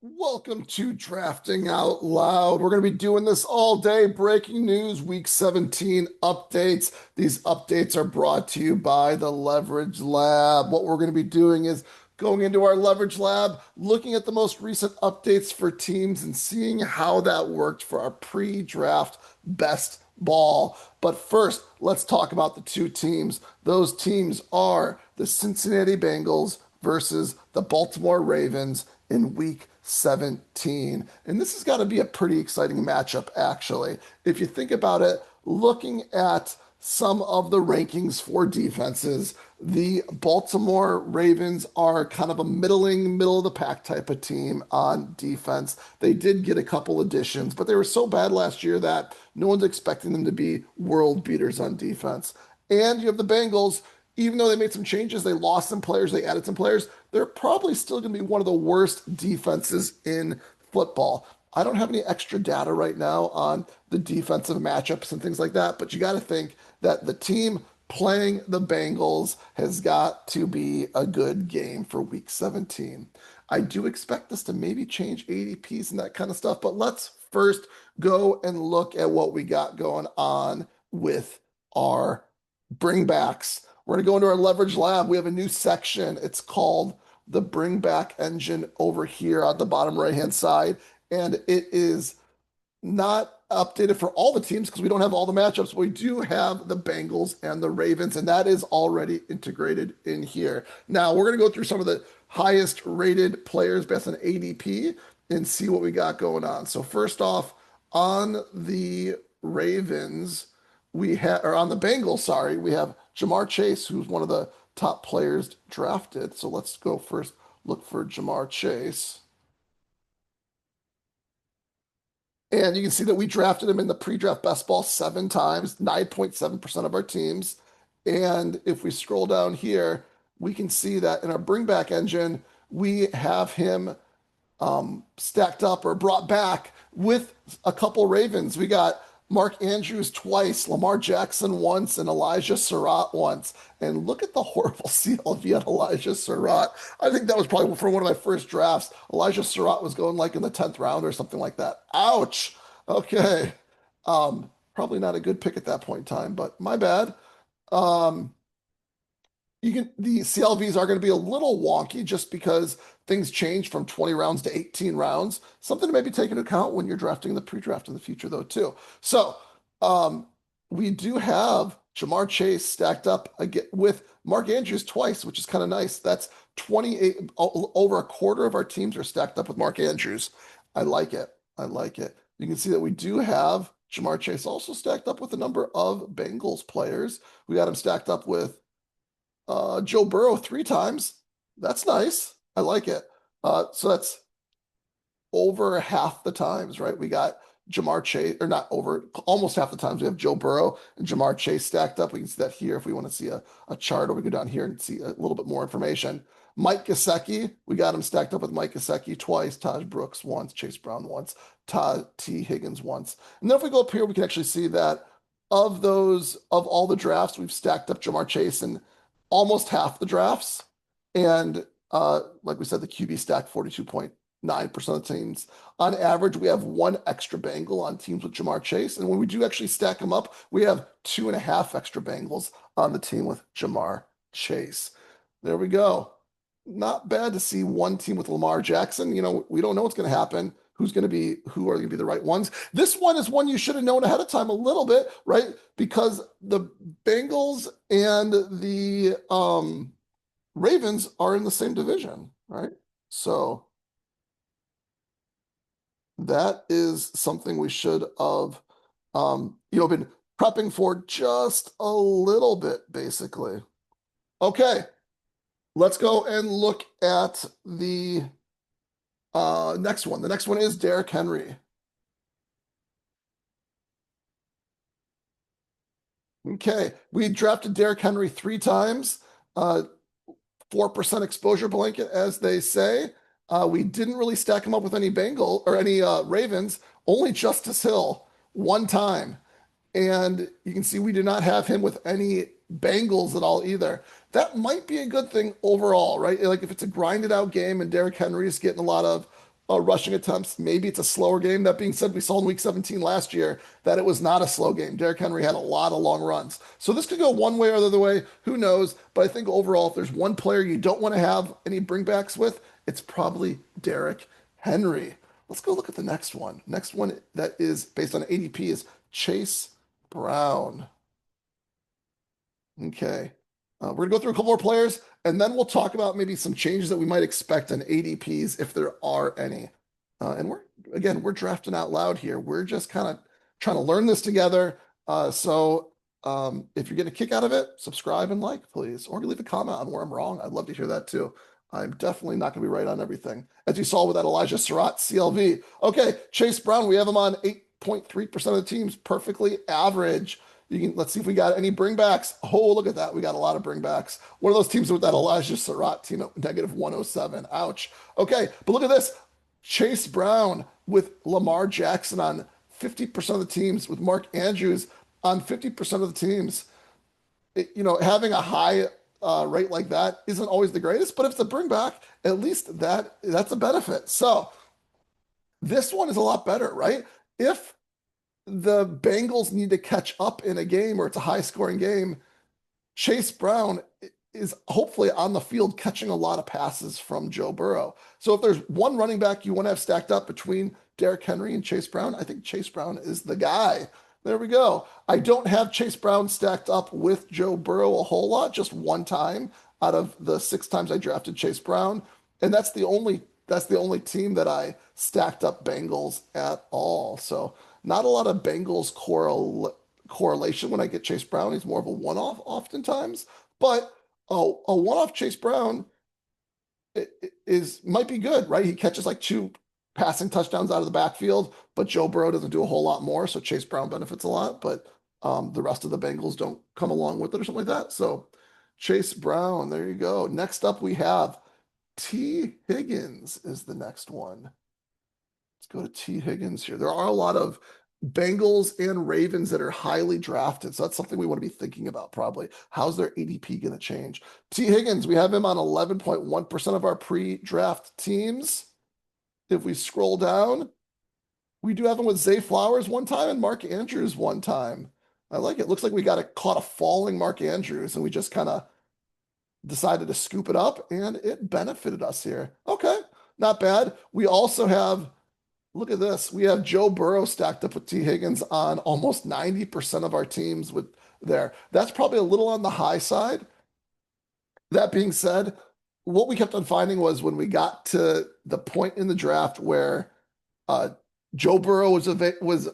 Welcome to Drafting Out Loud. We're going to be doing this all day. Breaking news, Week 17 updates. These updates are brought to you by the Leverage Lab. What we're going to be doing is going into our Leverage Lab, looking at the most recent updates for teams and seeing how that worked for our pre-draft best ball. But first, let's talk about the two teams. Those teams are the Cincinnati Bengals versus the Baltimore Ravens in Week 17. And this has got to be a pretty exciting matchup, actually. If you think about it, looking at some of the rankings for defenses, the Baltimore Ravens are kind of a middle of the pack type of team on defense. They did get a couple additions, but they were so bad last year that no one's expecting them to be world beaters on defense. And you have the Bengals, even though they made some changes, they lost some players, they added some players, they're probably still going to be one of the worst defenses in football. I don't have any extra data right now on the defensive matchups and things like that, but you got to think that the team playing the Bengals has got to be a good game for Week 17. I do expect this to maybe change ADPs and that kind of stuff, but let's first go and look at what we got going on with our bringbacks. We're going to go into our leverage lab. We have a new section. It's called the bring back engine over here on the bottom right hand side. And it is not updated for all the teams because we don't have all the matchups. We do have the Bengals and the Ravens, and that is already integrated in here. Now we're going to go through some of the highest rated players based on ADP and see what we got going on. So first off, on the Ravens, we have, or on the Bengals, sorry, we have Jamar Chase, who's one of the top players drafted. So let's go first look for Jamar Chase. And you can see that we drafted him in the pre-draft best ball 7 times, 9.7% of our teams. And if we scroll down here, we can see that in our bring back engine, we have him stacked up or brought back with a couple Ravens. We got Mark Andrews twice, Lamar Jackson once, and Elijah Surratt once. And look at the horrible CLV on Elijah Surratt. I think that was probably for one of my first drafts. Elijah Surratt was going like in the 10th round or something like that. Ouch. Okay. Probably not a good pick at that point in time, but my bad. Um, the CLVs are going to be a little wonky just because things change from 20 rounds to 18 rounds. Something to maybe take into account when you're drafting the pre-draft in the future, though, too. So um, we do have Jamar Chase stacked up again with Mark Andrews twice, which is kind of nice. That's 28, over a quarter of our teams are stacked up with Mark Andrews. I like it. I like it. You can see that we do have Jamar Chase also stacked up with a number of Bengals players. We got him stacked up with Joe Burrow 3 times. That's nice. I like it. So that's over half the times, right? We got Jamar Chase, or not over, almost half the times we have Joe Burrow and Jamar Chase stacked up. We can see that here if we want to see a chart, or we go down here and see a little bit more information. Mike Gesicki, we got him stacked up with Mike Gesicki twice, Taj Brooks once, Chase Brown once, Todd T. Higgins once. And then if we go up here, we can actually see that of all the drafts, we've stacked up Jamar Chase in almost half the drafts. And like we said, the QB stack 42.9% of the teams. On average, we have one extra Bengal on teams with Jamar Chase. And when we do actually stack them up, we have 2.5 extra Bengals on the team with Jamar Chase. There we go. Not bad to see one team with Lamar Jackson. You know, we don't know what's going to happen. Who are going to be the right ones? This one is one you should have known ahead of time a little bit, right? Because the Bengals and the Ravens are in the same division, right? So that is something we should have, been prepping for just a little bit, basically. Okay, let's go and look at the next one. The next one is Derrick Henry. Okay, we drafted Derrick Henry 3 times. 4% exposure blanket, as they say. We didn't really stack him up with any Bengal or any Ravens, only Justice Hill 1 time. And you can see we do not have him with any Bengals at all either. That might be a good thing overall, right? Like if it's a grinded out game and Derrick Henry is getting a lot of rushing attempts. Maybe it's a slower game. That being said, we saw in week 17 last year that it was not a slow game. Derrick Henry had a lot of long runs. So this could go one way or the other way. Who knows? But I think overall, if there's one player you don't want to have any bringbacks with, it's probably Derrick Henry. Let's go look at the next one. Next one that is based on ADP is Chase Brown. Okay. We're gonna go through a couple more players, and then we'll talk about maybe some changes that we might expect on ADPs if there are any. And we're drafting out loud here. We're just kind of trying to learn this together. If you're getting a kick out of it, subscribe and like, please, or leave a comment on where I'm wrong. I'd love to hear that too. I'm definitely not going to be right on everything, as you saw with that Elijah Surratt CLV. Okay, Chase Brown, we have him on 8.3% of the teams, perfectly average. Let's see if we got any bringbacks. Oh, look at that. We got a lot of bringbacks. One of those teams with that Elijah Surratt team at negative 107. Ouch. Okay, but look at this. Chase Brown with Lamar Jackson on 50% of the teams, with Mark Andrews on 50% of the teams. Having a high rate like that isn't always the greatest, but if it's a bringback, at least that's a benefit. So this one is a lot better, right? If the Bengals need to catch up in a game or it's a high scoring game, Chase Brown is hopefully on the field catching a lot of passes from Joe Burrow. So if there's one running back you want to have stacked up between Derrick Henry and Chase Brown, I think Chase Brown is the guy. There we go. I don't have Chase Brown stacked up with Joe Burrow a whole lot, just one time out of the 6 times I drafted Chase Brown. And that's the only team that I stacked up Bengals at all. So not a lot of Bengals correlation when I get Chase Brown. He's more of a one-off oftentimes. But a one-off Chase Brown might be good, right? He catches like 2 passing touchdowns out of the backfield, but Joe Burrow doesn't do a whole lot more, so Chase Brown benefits a lot, but the rest of the Bengals don't come along with it or something like that. So Chase Brown, there you go. Next up, we have T. Higgins is the next one. Let's go to T. Higgins here. There are a lot of Bengals and Ravens that are highly drafted. So that's something we want to be thinking about probably. How's their ADP going to change? T. Higgins, we have him on 11.1% of our pre-draft teams. If we scroll down, we do have him with Zay Flowers one time and Mark Andrews one time. I like it. Looks like we caught a falling Mark Andrews and we just kind of decided to scoop it up and it benefited us here. Okay, not bad. We also have, look at this. We have Joe Burrow stacked up with T. Higgins on almost 90% of our teams with there. That's probably a little on the high side. That being said, what we kept on finding was when we got to the point in the draft where uh, Joe Burrow was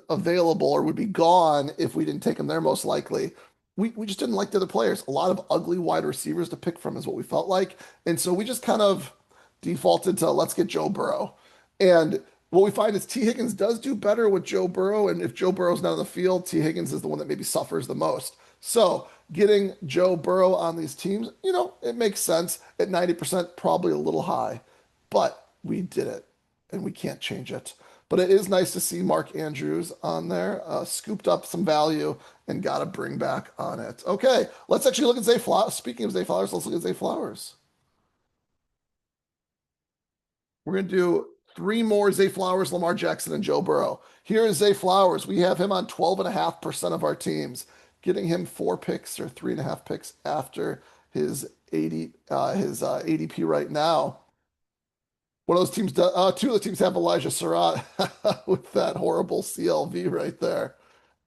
available or would be gone if we didn't take him there, most likely. We just didn't like the other players. A lot of ugly wide receivers to pick from is what we felt like. And so we just kind of defaulted to let's get Joe Burrow. And what we find is T. Higgins does do better with Joe Burrow. And if Joe Burrow's not on the field, T. Higgins is the one that maybe suffers the most. So getting Joe Burrow on these teams, it makes sense. At 90%, probably a little high. But we did it, and we can't change it. But it is nice to see Mark Andrews on there, scooped up some value and got a bring back on it. Okay, let's actually look at Zay Flowers. Speaking of Zay Flowers, let's look at Zay Flowers. We're going to do 3 more Zay Flowers, Lamar Jackson, and Joe Burrow. Here is Zay Flowers. We have him on 12.5% of our teams, getting him 4 picks or 3.5 picks after his ADP right now. One of those teams, 2 of the teams have Elijah Surratt with that horrible CLV right there.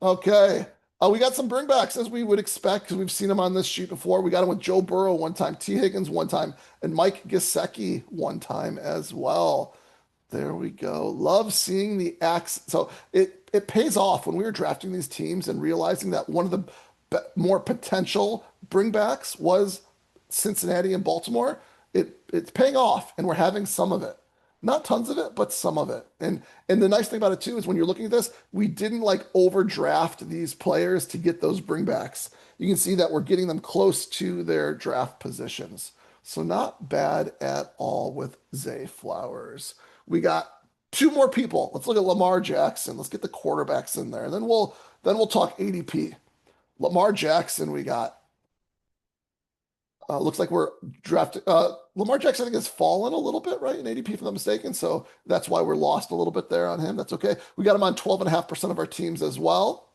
Okay. We got some bringbacks as we would expect because we've seen him on this sheet before. We got him with Joe Burrow one time, T. Higgins one time, and Mike Gesicki one time as well. There we go. Love seeing the X. So it pays off when we were drafting these teams and realizing that one of the more potential bringbacks was Cincinnati and Baltimore. It's paying off, and we're having some of it. Not tons of it, but some of it. And the nice thing about it too is when you're looking at this, we didn't like overdraft these players to get those bringbacks. You can see that we're getting them close to their draft positions. So not bad at all with Zay Flowers. We got 2 more people. Let's look at Lamar Jackson. Let's get the quarterbacks in there. And then we'll talk ADP. Lamar Jackson, we got Looks like we're drafting. Lamar Jackson, I think, has fallen a little bit, right, in ADP, if I'm not mistaken. So that's why we're lost a little bit there on him. That's okay. We got him on 12.5% of our teams as well.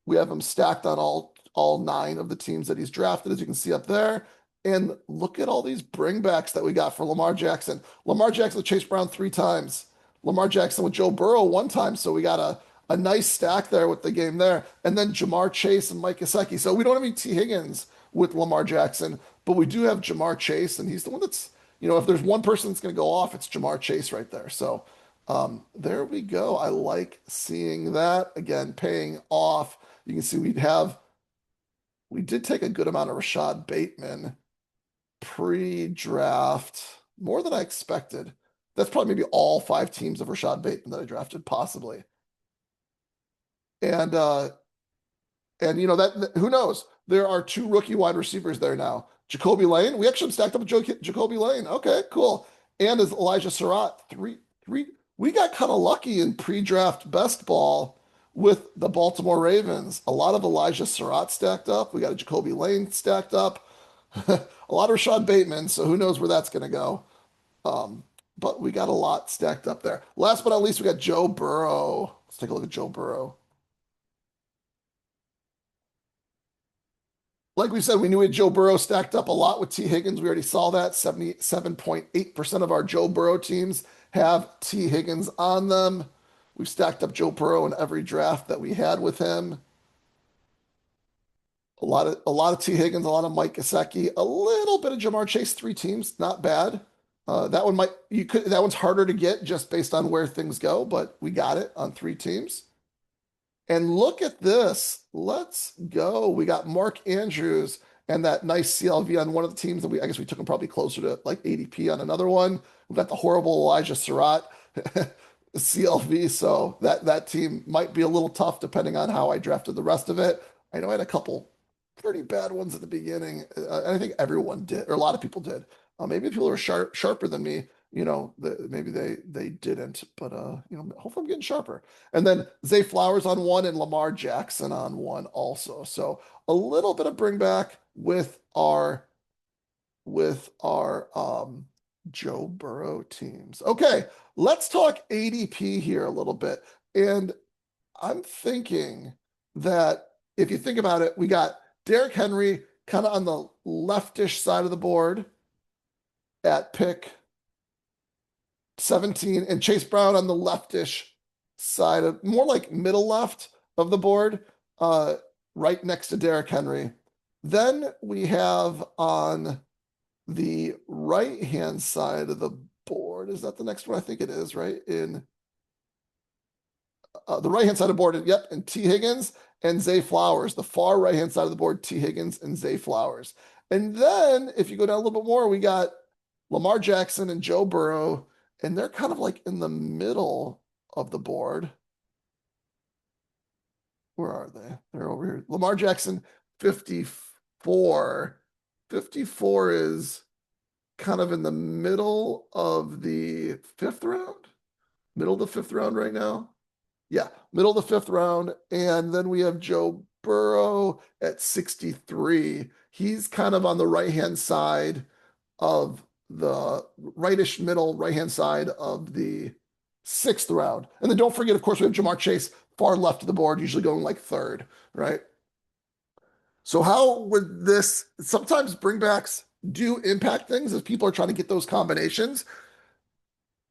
We have him stacked on all nine of the teams that he's drafted, as you can see up there. And look at all these bringbacks that we got for Lamar Jackson. Lamar Jackson with Chase Brown three times. Lamar Jackson with Joe Burrow one time. So we got a nice stack there with the game there. And then Jamar Chase and Mike Gesicki. So we don't have any T. Higgins with Lamar Jackson, but we do have Jamar Chase, and he's the one that's, if there's one person that's going to go off, it's Jamar Chase right there. So there we go. I like seeing that. Again, paying off. You can see we did take a good amount of Rashad Bateman pre-draft, more than I expected. That's probably maybe all five teams of Rashad Bateman that I drafted, possibly. And that who knows? There are two rookie wide receivers there now. Jacoby Lane. We actually stacked up with Jacoby Lane. Okay, cool. And as Elijah Surratt, three. We got kind of lucky in pre-draft best ball with the Baltimore Ravens. A lot of Elijah Surratt stacked up. We got a Jacoby Lane stacked up. A lot of Rashad Bateman. So who knows where that's going to go? Um, but we got a lot stacked up there. Last but not least, we got Joe Burrow. Let's take a look at Joe Burrow. Like we said, we knew we had Joe Burrow stacked up a lot with T. Higgins. We already saw that. 77.8% of our Joe Burrow teams have T. Higgins on them. We've stacked up Joe Burrow in every draft that we had with him. A lot of T. Higgins, a lot of Mike Gesicki, a little bit of Jamar Chase, three teams, not bad. That one's harder to get just based on where things go, but we got it on three teams. And look at this. Let's go. We got Mark Andrews and that nice CLV on one of the teams that I guess we took him probably closer to like ADP on another one. We've got the horrible Elijah Surratt CLV. So that team might be a little tough depending on how I drafted the rest of it. I know I had a couple pretty bad ones at the beginning. And I think everyone did, or a lot of people did. Maybe people are sharper than me. Maybe they didn't, but hopefully I'm getting sharper. And then Zay Flowers on one and Lamar Jackson on one also. So a little bit of bring back with our Joe Burrow teams. Okay, let's talk ADP here a little bit. And I'm thinking that if you think about it, we got Derrick Henry kind of on the leftish side of the board at pick 17 and Chase Brown on the leftish side of more like middle left of the board, right next to Derrick Henry. Then we have on the right hand side of the board. Is that the next one? I think it is, right? In the right hand side of the board, yep, and T. Higgins and Zay Flowers. The far right hand side of the board, T. Higgins and Zay Flowers. And then if you go down a little bit more, we got Lamar Jackson and Joe Burrow, and they're kind of like in the middle of the board. Where are they? They're over here. Lamar Jackson, 54. 54 is kind of in the middle of the fifth round. Middle of the fifth round right now. Yeah, middle of the fifth round. And then we have Joe Burrow at 63. He's kind of on the right-hand side of the rightish middle right-hand side of the sixth round. And then don't forget, of course, we have Jamar Chase far left of the board, usually going like third, right? So how would this sometimes bringbacks do impact things as people are trying to get those combinations?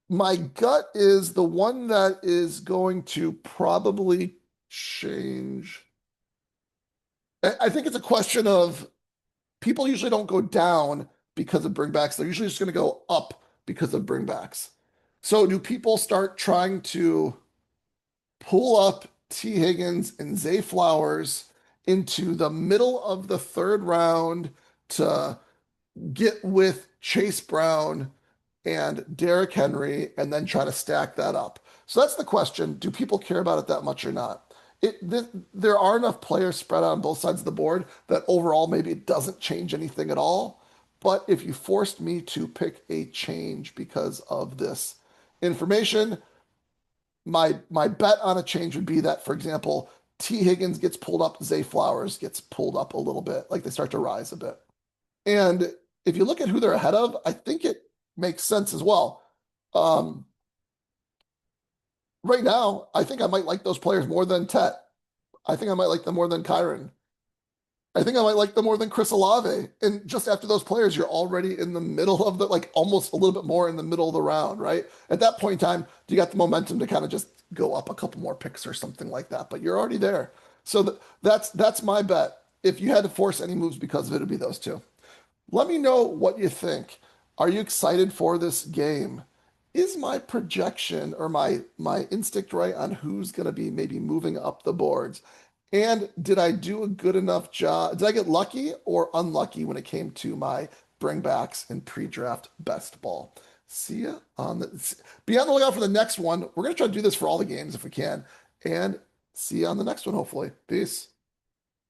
My gut is the one that is going to probably change. I think it's a question of people usually don't go down because of bringbacks. They're usually just going to go up because of bringbacks. So do people start trying to pull up T. Higgins and Zay Flowers into the middle of the third round to get with Chase Brown and Derrick Henry and then try to stack that up? So that's the question. Do people care about it that much or not? There are enough players spread out on both sides of the board that overall maybe it doesn't change anything at all. But if you forced me to pick a change because of this information, my bet on a change would be that, for example, T. Higgins gets pulled up, Zay Flowers gets pulled up a little bit, like they start to rise a bit. And if you look at who they're ahead of, I think it makes sense as well. Um, right now, I think I might like those players more than Tet. I think I might like them more than Kyron. I think I might like them more than Chris Olave. And just after those players, you're already in the middle of the, like almost a little bit more in the middle of the round, right? At that point in time, you got the momentum to kind of just go up a couple more picks or something like that, but you're already there. So that's my bet. If you had to force any moves because of it, it'd be those two. Let me know what you think. Are you excited for this game? Is my projection or my instinct right on who's going to be maybe moving up the boards? And did I do a good enough job? Did I get lucky or unlucky when it came to my bringbacks and pre-draft best ball? See ya on the be on the lookout for the next one. We're going to try to do this for all the games if we can. And see you on the next one, hopefully. Peace.